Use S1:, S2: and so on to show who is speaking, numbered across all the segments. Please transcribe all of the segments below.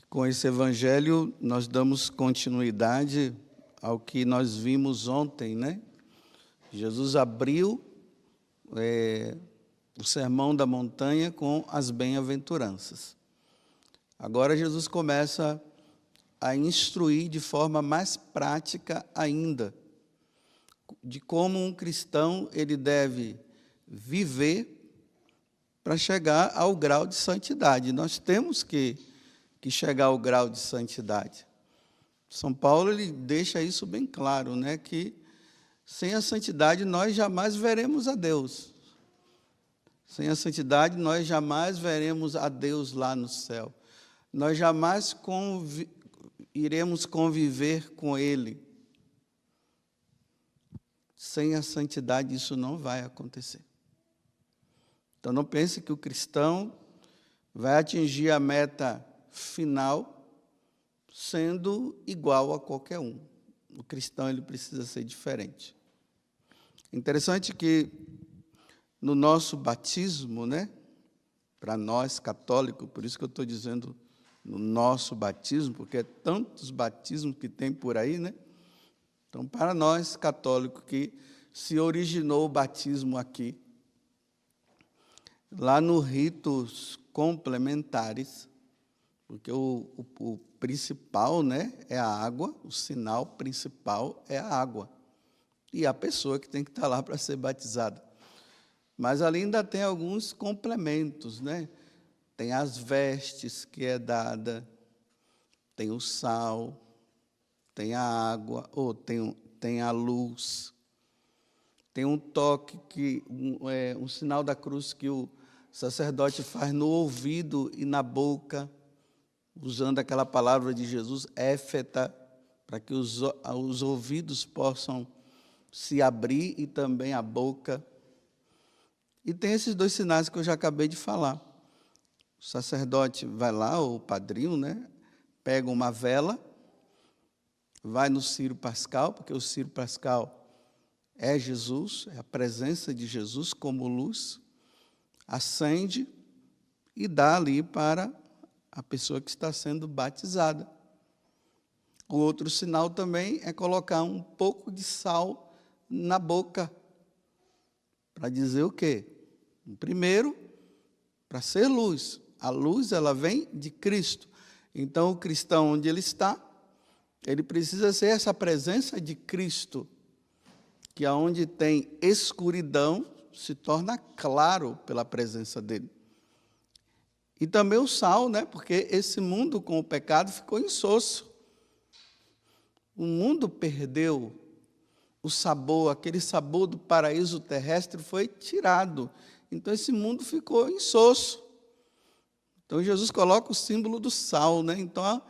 S1: Com esse evangelho, nós damos continuidade ao que nós vimos ontem, né? Jesus abriu o Sermão da Montanha com as bem-aventuranças. Agora Jesus começa a instruir de forma mais prática ainda, de como um cristão ele deve viver para chegar ao grau de santidade. Nós temos que chegar ao grau de santidade. São Paulo ele deixa isso bem claro, né? Que sem a santidade nós jamais veremos a Deus. Sem a santidade nós jamais veremos a Deus lá no céu. Nós jamais iremos conviver com Ele. Sem a santidade isso não vai acontecer. Então não pense que o cristão vai atingir a meta final sendo igual a qualquer um. O cristão ele precisa ser diferente. Interessante que no nosso batismo, né, para nós católicos, por isso que eu estou dizendo no nosso batismo, porque é tantos batismos que tem por aí, né? Então, para nós católicos que se originou o batismo aqui, lá no ritos complementares, porque o principal, né, é a água, o sinal principal é a água. E a pessoa que tem que estar lá para ser batizada. Mas ali ainda tem alguns complementos, né? Tem as vestes que é dada, tem o sal, tem a água, ou tem a luz, tem um toque, um sinal da cruz que o sacerdote faz no ouvido e na boca, usando aquela palavra de Jesus, éfeta, para que os ouvidos possam se abrir e também a boca. E tem esses dois sinais que eu já acabei de falar. O sacerdote vai lá, ou o padrinho, né, pega uma vela, vai no ciro pascal, porque o ciro pascal é Jesus, é a presença de Jesus como luz, acende e dá ali para a pessoa que está sendo batizada. O outro sinal também é colocar um pouco de sal na boca, para dizer o quê? Primeiro, para ser luz. A luz, ela vem de Cristo. Então, o cristão, onde ele está, ele precisa ser essa presença de Cristo, que aonde tem escuridão, se torna claro pela presença dele. E também o sal, né? Porque esse mundo com o pecado ficou insosso. O mundo perdeu o sabor, aquele sabor do paraíso terrestre foi tirado. Então esse mundo ficou insosso. Então Jesus coloca o símbolo do sal, né? Então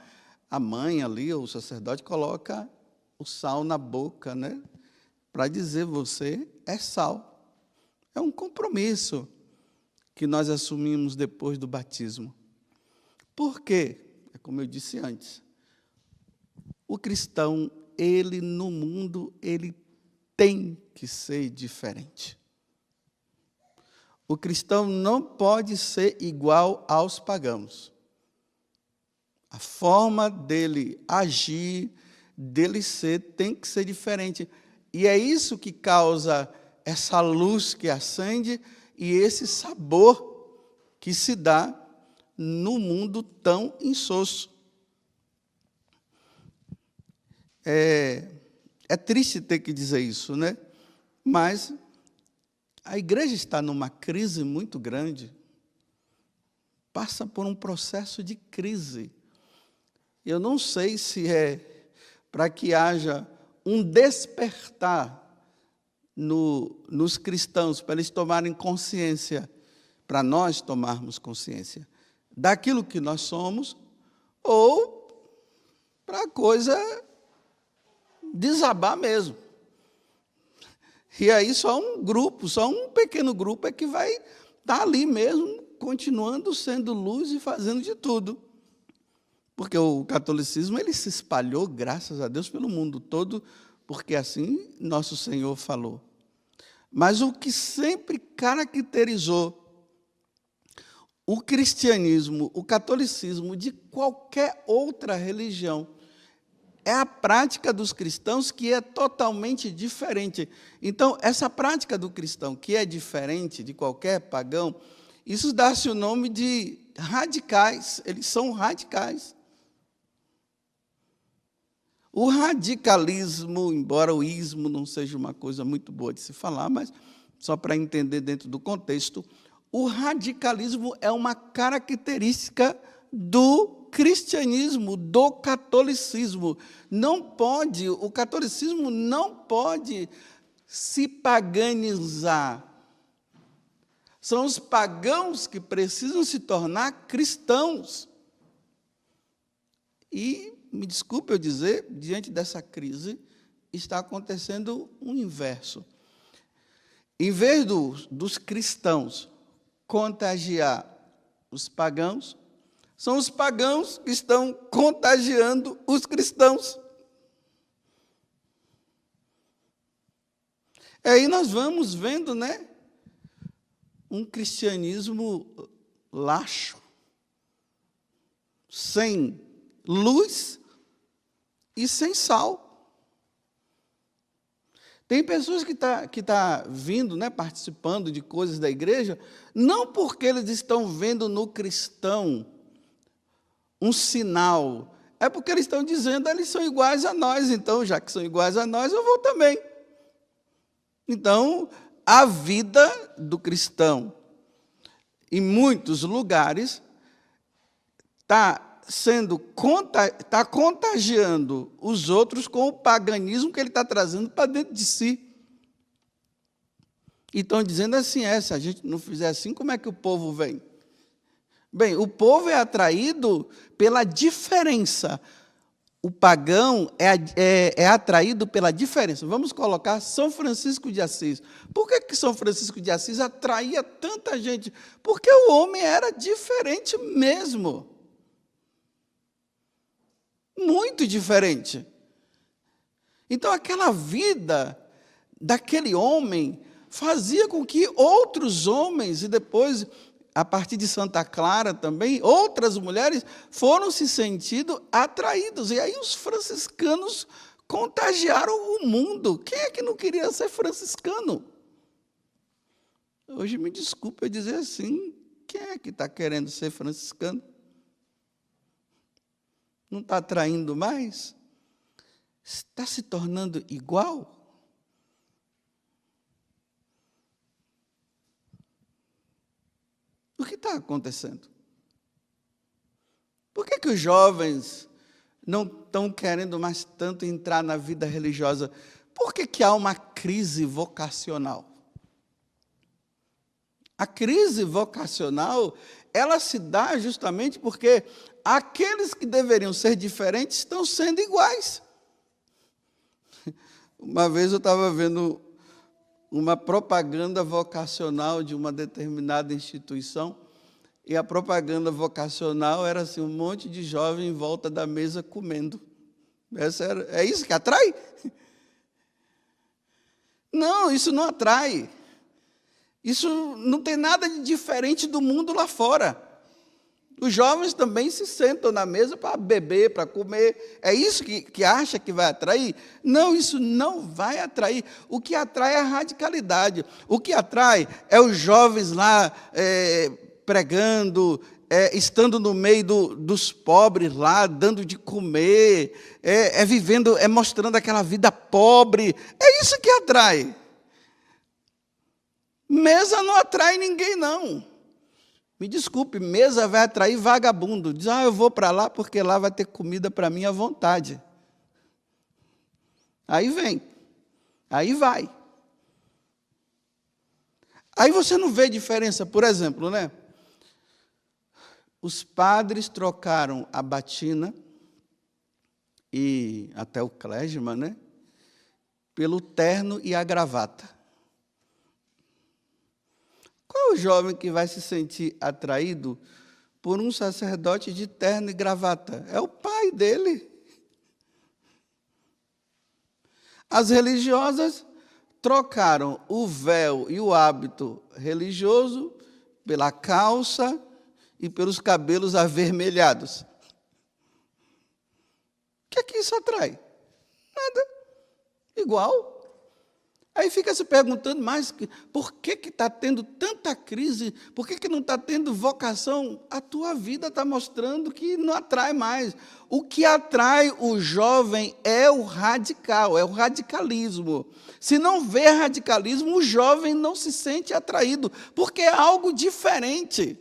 S1: a mãe ali, ou o sacerdote, coloca o sal na boca, né? Para dizer, você é sal. É um compromisso que nós assumimos depois do batismo. Por quê? É como eu disse antes. O cristão, ele no mundo, ele tem que ser diferente. O cristão não pode ser igual aos pagãos. A forma dele agir, dele ser, tem que ser diferente. E é isso que causa essa luz que acende e esse sabor que se dá no mundo tão insosso. É triste ter que dizer isso, né? Mas a igreja está numa crise muito grande, passa por um processo de crise. Eu não sei se é para que haja um despertar nos cristãos, para eles tomarem consciência, para nós tomarmos consciência daquilo que nós somos, ou para a coisa desabar mesmo. E aí só um pequeno grupo é que vai estar ali mesmo, continuando sendo luz e fazendo de tudo. Porque o catolicismo ele se espalhou, graças a Deus, pelo mundo todo, porque assim nosso Senhor falou. Mas o que sempre caracterizou o cristianismo, o catolicismo, de qualquer outra religião. É a prática dos cristãos que é totalmente diferente. Então, essa prática do cristão, que é diferente de qualquer pagão, isso dá-se o nome de radicais. Eles são radicais. O radicalismo, embora o ismo não seja uma coisa muito boa de se falar, mas só para entender dentro do contexto, o radicalismo é uma característica do cristianismo, do catolicismo. O catolicismo não pode se paganizar. São os pagãos que precisam se tornar cristãos. E, me desculpe eu dizer, diante dessa crise, está acontecendo o inverso. Em vez dos cristãos contagiar os pagãos, são os pagãos que estão contagiando os cristãos. Aí nós vamos vendo, né, um cristianismo laxo, sem luz e sem sal. Tem pessoas que tá vindo, né, participando de coisas da igreja, não porque eles estão vendo no cristão um sinal, é porque eles estão dizendo, eles são iguais a nós, então, já que são iguais a nós, eu vou também. Então, a vida do cristão, em muitos lugares, está contagiando os outros com o paganismo que ele está trazendo para dentro de si. E estão dizendo assim, se a gente não fizer assim, como é que o povo vem? Bem, o povo é atraído pela diferença. O pagão é atraído pela diferença. Vamos colocar São Francisco de Assis. Por que São Francisco de Assis atraía tanta gente? Porque o homem era diferente mesmo. Muito diferente. Então, aquela vida daquele homem fazia com que outros homens, e depois, a partir de Santa Clara também, outras mulheres foram se sentindo atraídos. E aí os franciscanos contagiaram o mundo. Quem é que não queria ser franciscano? Hoje, me desculpe eu dizer assim, quem é que está querendo ser franciscano? Não está atraindo mais? Está se tornando igual? O que está acontecendo? Por que os jovens não estão querendo mais tanto entrar na vida religiosa? Por que há uma crise vocacional? A crise vocacional, ela se dá justamente porque aqueles que deveriam ser diferentes estão sendo iguais. Uma vez eu estava vendo uma propaganda vocacional de uma determinada instituição, e a propaganda vocacional era assim, um monte de jovem em volta da mesa comendo. É isso que atrai? Não, isso não atrai. Isso não tem nada de diferente do mundo lá fora. Os jovens também se sentam na mesa para beber, para comer. É isso que acha que vai atrair? Não, isso não vai atrair. O que atrai é a radicalidade. O que atrai é os jovens lá pregando, estando no meio dos pobres lá, dando de comer, vivendo, mostrando aquela vida pobre. É isso que atrai. Mesa não atrai ninguém, não. Me desculpe, mesa vai atrair vagabundo. Diz, eu vou para lá porque lá vai ter comida para mim à vontade. Aí vem, aí vai. Aí você não vê diferença, por exemplo, né? Os padres trocaram a batina e até o clésima, né? Pelo terno e a gravata. Qual é o jovem que vai se sentir atraído por um sacerdote de terno e gravata? É o pai dele. As religiosas trocaram o véu e o hábito religioso pela calça e pelos cabelos avermelhados. O que é que isso atrai? Nada. Igual. Aí fica se perguntando, mas por que está tendo tanta crise? Por que não está tendo vocação? A tua vida está mostrando que não atrai mais. O que atrai o jovem é o radical, é o radicalismo. Se não vê radicalismo, o jovem não se sente atraído, porque é algo diferente.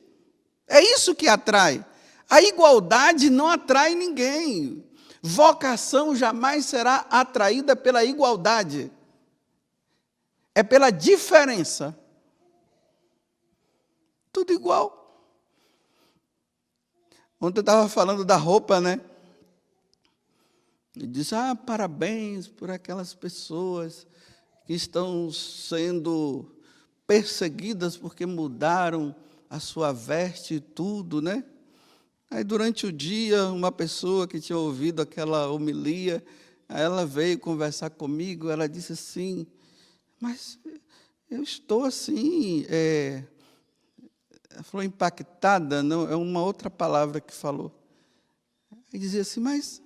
S1: É isso que atrai. A igualdade não atrai ninguém. Vocação jamais será atraída pela igualdade. É pela diferença. Tudo igual. Ontem eu estava falando da roupa, né? E disse, parabéns por aquelas pessoas que estão sendo perseguidas porque mudaram a sua veste e tudo, né? Aí, durante o dia, uma pessoa que tinha ouvido aquela homilia, ela veio conversar comigo, ela disse assim, mas eu estou assim, ela falou impactada, não, é uma outra palavra que falou. E dizia assim, mas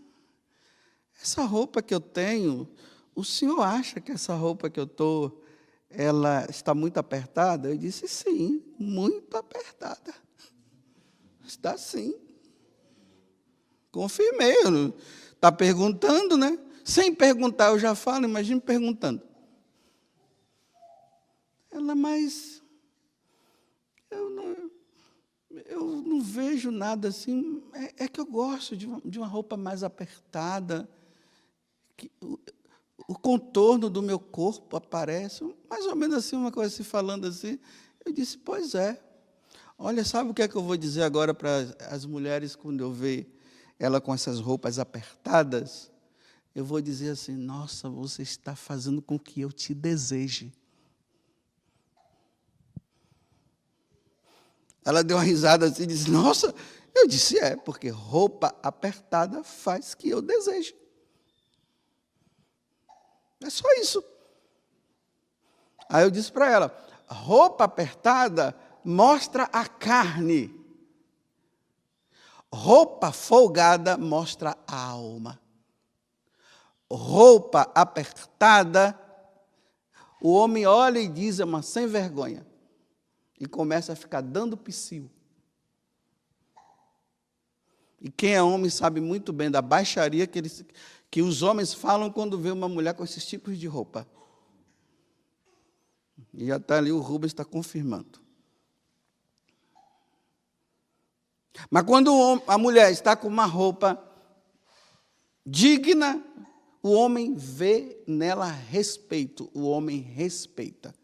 S1: essa roupa que eu tenho, o senhor acha que essa roupa que eu estou, ela está muito apertada? Eu disse, sim, muito apertada. Está sim. Confirmei, está perguntando, né? Sem perguntar, eu já falo, imagine perguntando. Ela, mas eu não vejo nada assim, é que eu gosto de uma roupa mais apertada, que o contorno do meu corpo aparece, mais ou menos assim, uma coisa assim, falando assim. Eu disse, pois é. Olha, sabe o que é que eu vou dizer agora para as mulheres quando eu ver ela com essas roupas apertadas? Eu vou dizer assim, nossa, você está fazendo com que eu te deseje. Ela deu uma risada assim e disse, nossa, eu disse, porque roupa apertada faz que eu deseje. É só isso. Aí eu disse para ela, roupa apertada mostra a carne. Roupa folgada mostra a alma. Roupa apertada, o homem olha e diz, é uma sem vergonha. E começa a ficar dando psiu. E quem é homem sabe muito bem da baixaria que os homens falam quando vê uma mulher com esses tipos de roupa. E já está ali, o Rubens está confirmando. Mas quando a mulher está com uma roupa digna, o homem vê nela respeito, o homem respeita.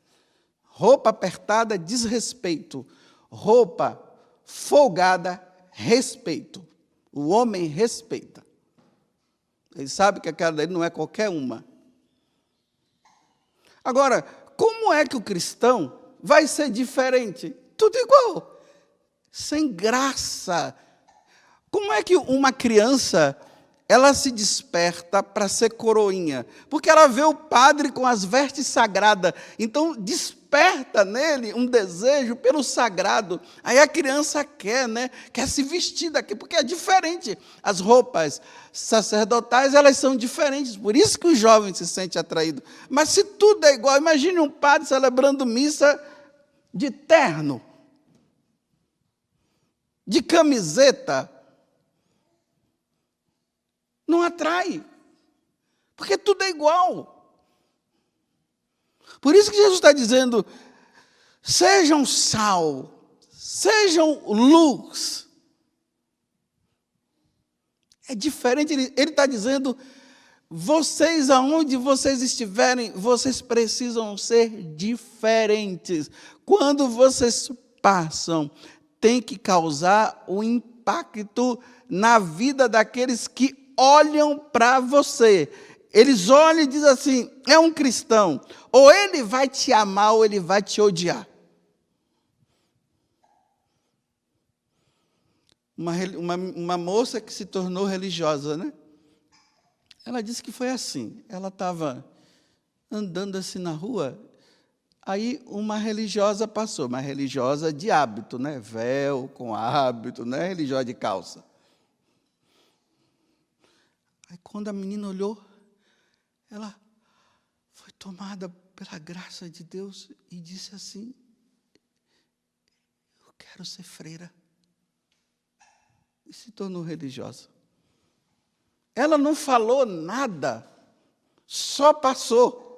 S1: Roupa apertada, desrespeito. Roupa folgada, respeito. O homem respeita. Ele sabe que aquela dele não é qualquer uma. Agora, como é que o cristão vai ser diferente? Tudo igual. Sem graça. Como é que uma criança, ela se desperta para ser coroinha? Porque ela vê o padre com as vestes sagradas. Então, desperta nele um desejo pelo sagrado. Aí a criança quer, né? Quer se vestir daqui, porque é diferente. As roupas sacerdotais, elas são diferentes. Por isso que o jovem se sente atraído. Mas se tudo é igual, imagine um padre celebrando missa de terno, de camiseta. Não atrai, porque tudo é igual. Por isso que Jesus está dizendo, sejam sal, sejam luz. É diferente, ele está dizendo, vocês, aonde vocês estiverem, vocês precisam ser diferentes. Quando vocês passam, tem que causar um impacto na vida daqueles que olham para você. Eles olham e dizem assim, é um cristão. Ou ele vai te amar, ou ele vai te odiar. Uma moça que se tornou religiosa, né? Ela disse que foi assim. Ela estava andando assim na rua, Aí uma religiosa passou, uma religiosa de hábito, né? Véu com hábito, não é religiosa de calça. Aí quando a menina olhou, ela foi tomada pela graça de Deus e disse assim: eu quero ser freira. E se tornou religiosa. Ela não falou nada, só passou.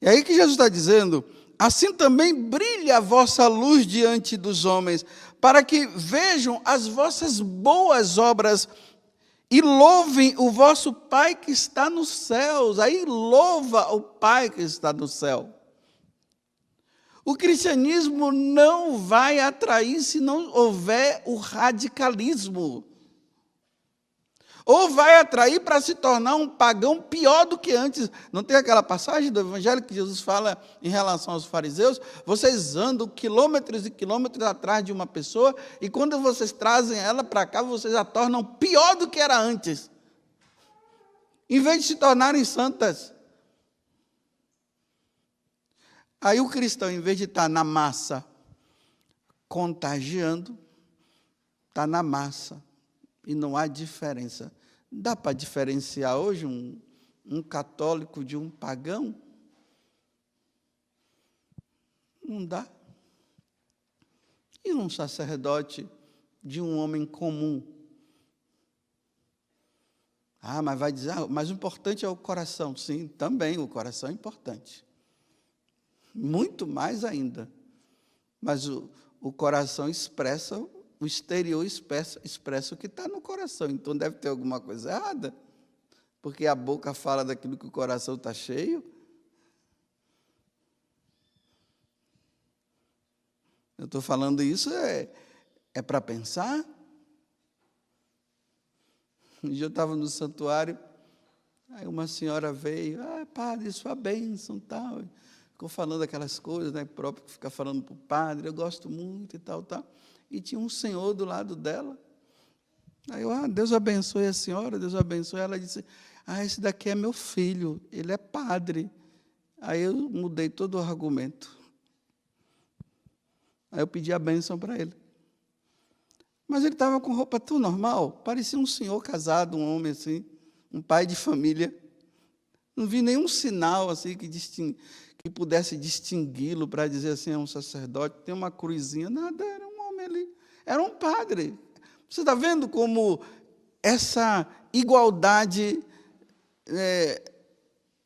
S1: E aí que Jesus está dizendo: assim também brilha a vossa luz diante dos homens, para que vejam as vossas boas obras e louvem o vosso Pai que está nos céus. Aí louva o Pai que está no céu. O cristianismo não vai atrair se não houver o radicalismo. Ou vai atrair para se tornar um pagão pior do que antes. Não tem aquela passagem do Evangelho que Jesus fala em relação aos fariseus? Vocês andam quilômetros e quilômetros atrás de uma pessoa e quando vocês trazem ela para cá, vocês a tornam pior do que era antes. Em vez de se tornarem santas. Aí o cristão, em vez de estar na massa contagiando, está na massa. E não há diferença. Dá para diferenciar hoje um católico de um pagão? Não dá. E um sacerdote de um homem comum? Ah, mas vai dizer, mas o importante é o coração. Sim, também o coração é importante. Muito mais ainda. Mas o coração expressa, o exterior expressa o que está no coração. Então deve ter alguma coisa errada. Porque a boca fala daquilo que o coração está cheio. Eu estou falando isso, é para pensar. Um dia eu estava no santuário, aí uma senhora veio, padre, sua bênção, tal. Ficou falando aquelas coisas, né, próprio que fica falando para o padre, eu gosto muito e tal, tal. E tinha um senhor do lado dela. Aí eu, Deus abençoe a senhora, Deus abençoe. Ela disse, esse daqui é meu filho, ele é padre. Aí eu mudei todo o argumento. Aí eu pedi a bênção para ele. Mas ele estava com roupa tão normal, parecia um senhor casado, um homem assim, um pai de família. Não vi nenhum sinal assim que pudesse distingui-lo para dizer assim, é um sacerdote, tem uma cruzinha, nada, era um homem ali, era um padre. Você está vendo como essa igualdade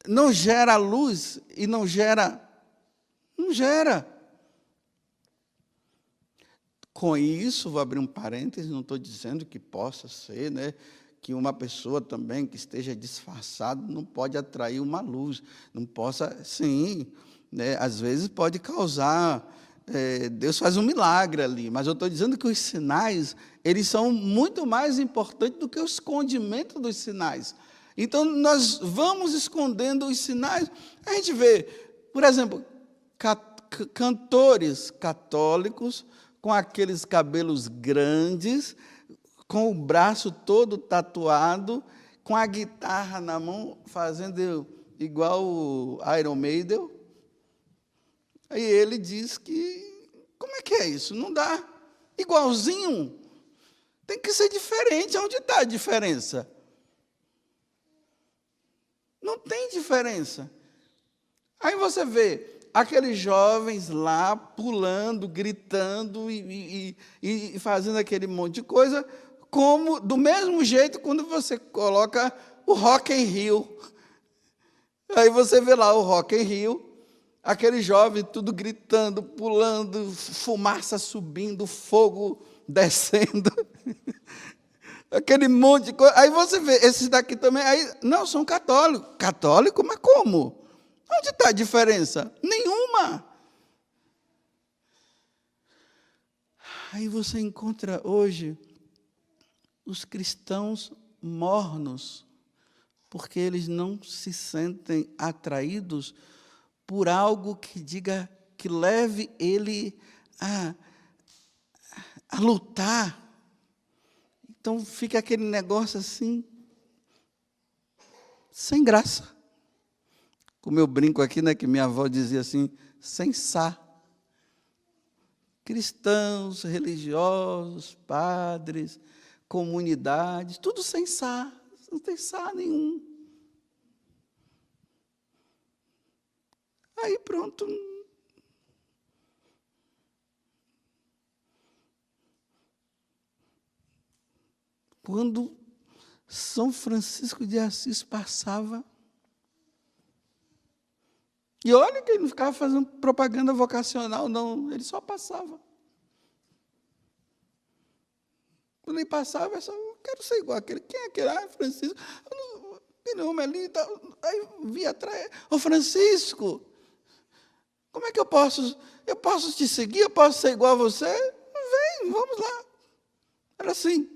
S1: não gera luz e não gera. Com isso, vou abrir um parênteses, não estou dizendo que possa ser, né, que uma pessoa também que esteja disfarçada não pode atrair uma luz, não possa, sim, né, às vezes pode causar, Deus faz um milagre ali, mas eu estou dizendo que os sinais, eles são muito mais importantes do que o escondimento dos sinais. Então, nós vamos escondendo os sinais, a gente vê, por exemplo, cantores católicos, com aqueles cabelos grandes, com o braço todo tatuado, com a guitarra na mão, fazendo igual o Iron Maiden. Aí ele diz que, como é que é isso? Não dá. Igualzinho. Tem que ser diferente. Onde está a diferença? Não tem diferença. Aí você vê aqueles jovens lá pulando, gritando e fazendo aquele monte de coisa, como do mesmo jeito quando você coloca o Rock in Rio. Aí você vê lá o Rock in Rio, aquele jovem tudo gritando, pulando, fumaça subindo, fogo descendo. Aquele monte de coisa. Aí você vê, esses daqui também, aí, não, são católicos. Católico, mas como? Onde está a diferença? Nenhuma. Aí você encontra hoje os cristãos mornos, porque eles não se sentem atraídos por algo que diga, que leve ele a lutar. Então fica aquele negócio assim, sem graça. Como eu brinco aqui, né, que minha avó dizia assim, sem sá. Cristãos, religiosos, padres, comunidades, tudo sem sá, não tem sá nenhum. Aí pronto. Quando São Francisco de Assis passava, e olha que ele não ficava fazendo propaganda vocacional, não, ele só passava. Quando ele passava, eu só, quero ser igual aquele. Quem é aquele? Ah, Francisco. Aquele homem ali. Aí via atrás. Ô, Francisco, como é que eu posso te seguir? Eu posso ser igual a você? Vem, vamos lá. Era assim.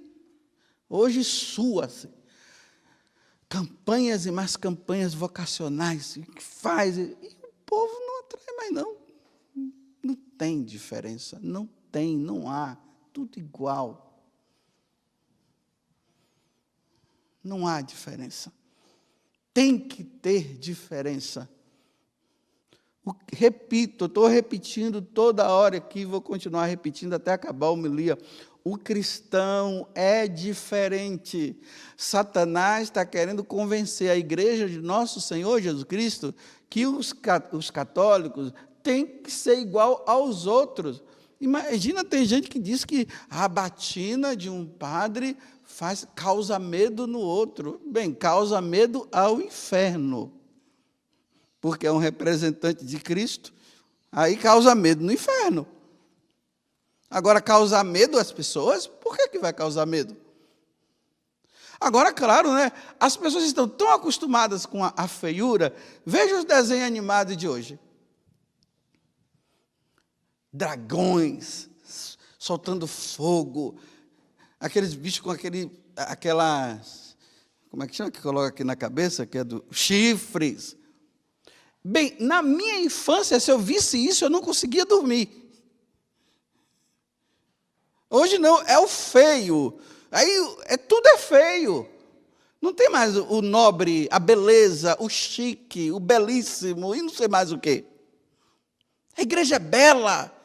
S1: Hoje sua-se. Campanhas e mais campanhas vocacionais que faz. E o povo não atrai mais, não. Não tem diferença. Não tem, não há. Tudo igual. Não há diferença. Tem que ter diferença. Repito, estou repetindo toda hora aqui, vou continuar repetindo até acabar a homilia. O cristão é diferente. Satanás está querendo convencer a igreja de nosso Senhor Jesus Cristo que os católicos têm que ser igual aos outros. Imagina, tem gente que diz que a batina de um padre causa medo no outro. Bem, causa medo ao inferno. Porque é um representante de Cristo, aí causa medo no inferno. Agora, causar medo às pessoas, por que vai causar medo? Agora, claro, né? As pessoas estão tão acostumadas com a feiura. Veja os desenhos animados de hoje. Dragões soltando fogo, aqueles bichos com aquelas, como é que chama que coloca aqui na cabeça, que é do chifres. Bem, na minha infância, se eu visse isso, eu não conseguia dormir. Hoje não, é o feio. Aí tudo é feio. Não tem mais o nobre, a beleza, o chique, o belíssimo, e não sei mais o quê. A igreja é bela.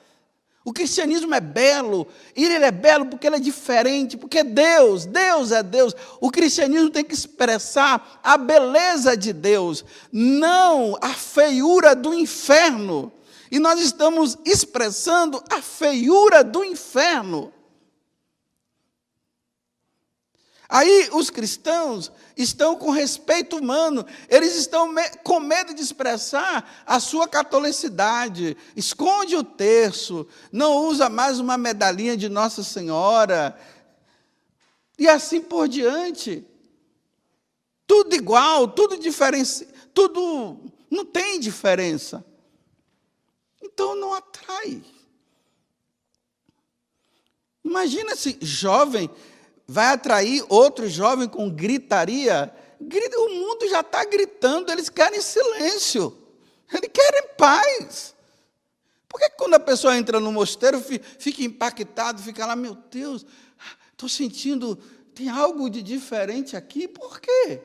S1: O cristianismo é belo, e ele é belo porque ele é diferente, porque Deus é Deus. O cristianismo tem que expressar a beleza de Deus, não a feiura do inferno. E nós estamos expressando a feiura do inferno. Aí os cristãos estão com respeito humano, eles estão com medo de expressar a sua catolicidade, esconde o terço, não usa mais uma medalhinha de Nossa Senhora, e assim por diante. Tudo igual, tudo diferente, tudo não tem diferença. Então não atrai. Imagina se jovem vai atrair outro jovem com gritaria. O mundo já está gritando, eles querem silêncio, eles querem paz. Por que quando a pessoa entra no mosteiro, fica impactado, fica lá, meu Deus, estou sentindo, tem algo de diferente aqui, por quê?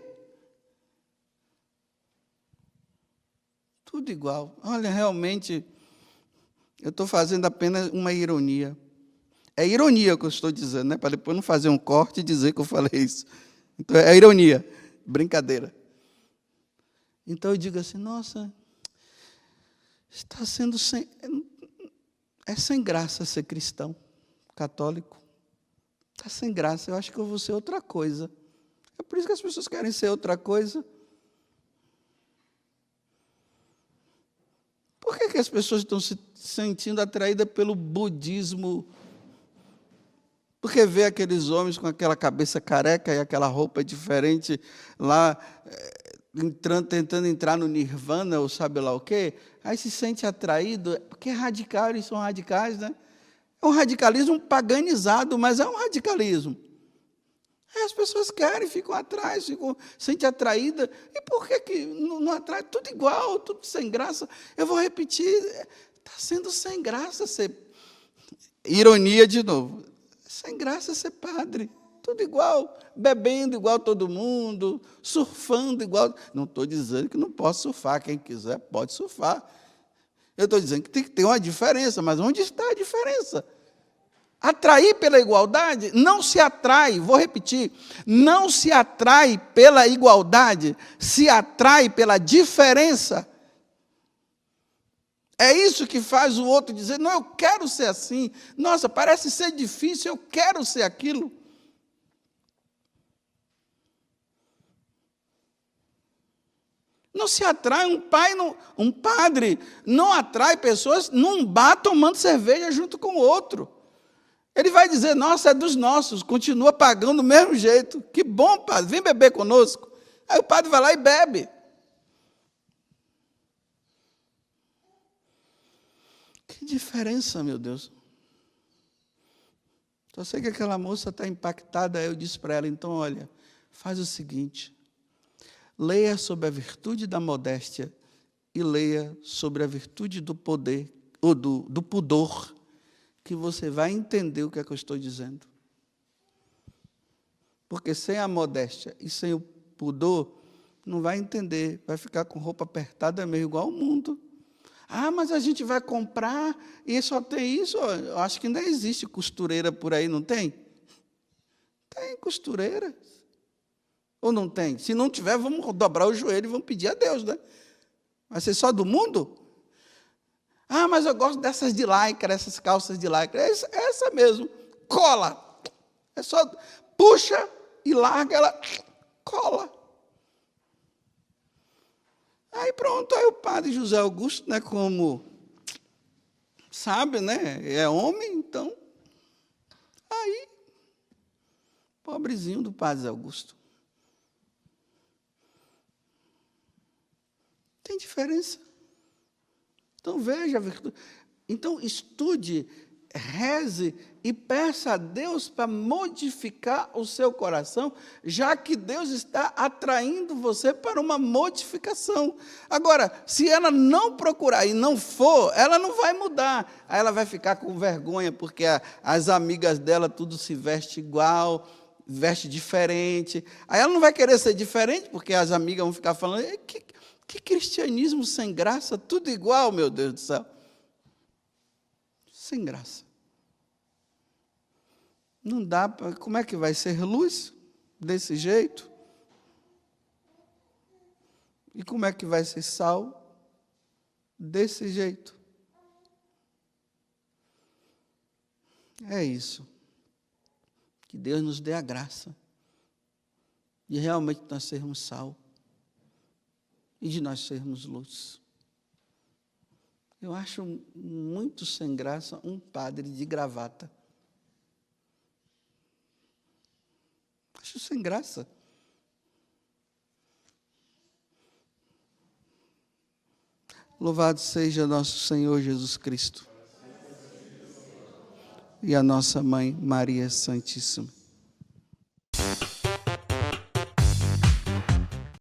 S1: Tudo igual. Olha, realmente, eu estou fazendo apenas uma ironia. É ironia o que eu estou dizendo, né? Para depois não fazer um corte e dizer que eu falei isso. Então, é ironia, brincadeira. Então, eu digo assim, nossa, está sendo sem graça ser cristão, católico. Está sem graça, eu acho que eu vou ser outra coisa. É por isso que as pessoas querem ser outra coisa. Por que as pessoas estão se sentindo atraídas pelo budismo? Porque vê aqueles homens com aquela cabeça careca e aquela roupa diferente lá, tentando entrar no nirvana ou sabe lá o quê, aí se sente atraído, porque é radical, eles são radicais, né? É um radicalismo paganizado, mas é um radicalismo. Aí as pessoas querem, ficam atrás, sentem atraída. E por que não atrai? Tudo igual, tudo sem graça. Eu vou repetir, está sendo sem graça ser... Ironia de novo. Sem graça ser padre. tudo igual, bebendo igual todo mundo, surfando igual. Não estou dizendo que não posso surfar, quem quiser pode surfar. Eu estou dizendo que tem que ter uma diferença, mas onde está a diferença? Atrair pela igualdade? Não se atrai, vou repetir, não se atrai pela igualdade, se atrai pela diferença. É isso que faz o outro dizer, não, eu quero ser assim. Nossa, parece ser difícil, eu quero ser aquilo. Não se atrai um padre, não atrai pessoas num bar tomando cerveja junto com o outro. Ele vai dizer, nossa, é dos nossos, continua pagando do mesmo jeito. Que bom, padre, vem beber conosco. Aí o padre vai lá e bebe. Que diferença, meu Deus. Só sei que aquela moça está impactada, aí eu disse para ela, então, olha, faz o seguinte, leia sobre a virtude da modéstia e leia sobre a virtude do poder, ou do pudor, que você vai entender o que é que eu estou dizendo. Porque sem a modéstia e sem o pudor, não vai entender, vai ficar com roupa apertada meio igual ao mundo. Ah, mas a gente vai comprar e só tem isso? Eu acho que ainda existe costureira por aí, não tem? Tem costureira. Ou não tem? Se não tiver, vamos dobrar o joelho e vamos pedir a Deus, né? Vai ser só do mundo? Ah, mas eu gosto dessas de lycra, essas calças de lycra. Essa mesmo, cola. É só puxa e larga, ela cola. Aí pronto, aí o padre José Augusto, né, como sabe, né, é homem, então, aí, pobrezinho do padre José Augusto. Tem diferença. Então, veja a virtude. Então, estude, reze e peça a Deus para modificar o seu coração, já que Deus está atraindo você para uma modificação. Agora, se ela não procurar e não for, ela não vai mudar. Aí ela vai ficar com vergonha, porque as amigas dela tudo se veste igual, veste diferente. Aí ela não vai querer ser diferente, porque as amigas vão ficar falando, que cristianismo sem graça, tudo igual, meu Deus do céu. Sem graça. Não dá para. Como é que vai ser luz desse jeito? E como é que vai ser sal desse jeito? É isso. Que Deus nos dê a graça de realmente nós sermos sal e de nós sermos luz. Eu acho muito sem graça um padre de gravata. Acho sem graça. Louvado seja nosso Senhor Jesus Cristo e a nossa Mãe Maria Santíssima.